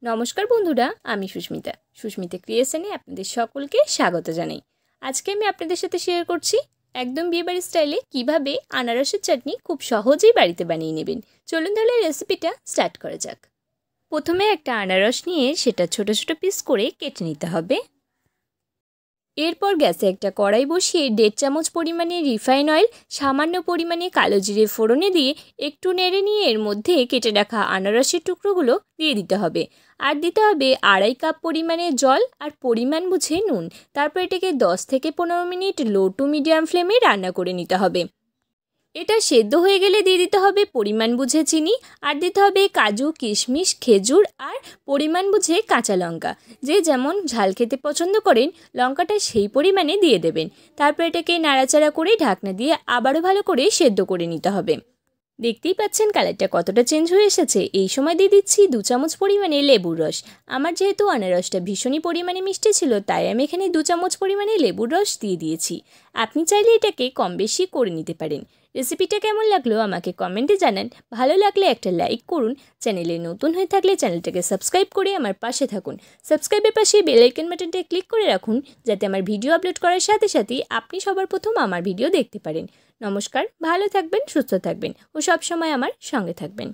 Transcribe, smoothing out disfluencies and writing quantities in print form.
নমস্কার বন্ধুরা, আমি সুস্মিতা ক্রিয়েশনে আপনাদের সকলকে স্বাগত জানাই। আজকে আমি আপনাদের সাথে শেয়ার করছি একদম বিয়েবাড়ির স্টাইলে কিভাবে আনারসের চাটনি খুব সহজেই বাড়িতে বানিয়ে নেবেন। চলুন তাহলে রেসিপিটা স্টার্ট করা যাক। প্রথমে একটা আনারস নিয়ে সেটা ছোট ছোট পিস করে কেটে নিতে হবে। এরপর গ্যাসে একটা কড়াই বসিয়ে 1.5 চামচ পরিমাণে রিফাইন অয়েল, সামান্য পরিমাণে কালো জিরে ফোড়নে দিয়ে একটু নেড়ে নিয়ে এর মধ্যে কেটে রাখা আনারসের টুকরোগুলো দিয়ে দিতে হবে। আর দিতে হবে 2.5 কাপ পরিমাণে জল আর পরিমাণ বুঝে নুন। তারপর এটাকে 10 থেকে 15 মিনিট লো টু মিডিয়াম ফ্লেমে রান্না করে নিতে হবে। এটা সেদ্ধ হয়ে গেলে দিয়ে দিতে হবে পরিমাণ বুঝে চিনি, আর দিতে হবে কাজু, কিশমিশ, খেজুর আর পরিমাণ বুঝে কাঁচা লঙ্কা। যে যেমন ঝাল খেতে পছন্দ করেন লঙ্কাটা সেই পরিমাণে দিয়ে দেবেন। তারপর এটাকে নাড়াচাড়া করে ঢাকনা দিয়ে আবারও ভালো করে সেদ্ধ করে নিতে হবে। দেখতেই পাচ্ছেন কালারটা কতটা চেঞ্জ হয়ে এসেছে। এই সময় দিয়ে দিচ্ছি 2 চামচ পরিমাণে লেবুর রস। আমার যেহেতু আনারসটা ভীষণই পরিমাণে মিষ্টি ছিল, তাই আমি এখানে 2 চামচ পরিমাণে লেবুর রস দিয়ে দিয়েছি। আপনি চাইলে এটাকে কম বেশি করে নিতে পারেন। রেসিপিটা কেমন লাগলো আমাকে কমেন্টে জানান। ভালো লাগলে একটা লাইক করুন। চ্যানেলে নতুন হয়ে থাকলে চ্যানেলটাকে সাবস্ক্রাইব করে আমার পাশে থাকুন। সাবস্ক্রাইবের পাশে বেল আইকন বাটনটা ক্লিক করে রাখুন, যাতে আমার ভিডিও আপলোড করার সাথে সাথেই আপনি সবার প্রথম আমার ভিডিও দেখতে পারেন। নমস্কার, ভালো থাকবেন, সুস্থ থাকবেন ও সবসময় আমার সঙ্গে থাকবেন।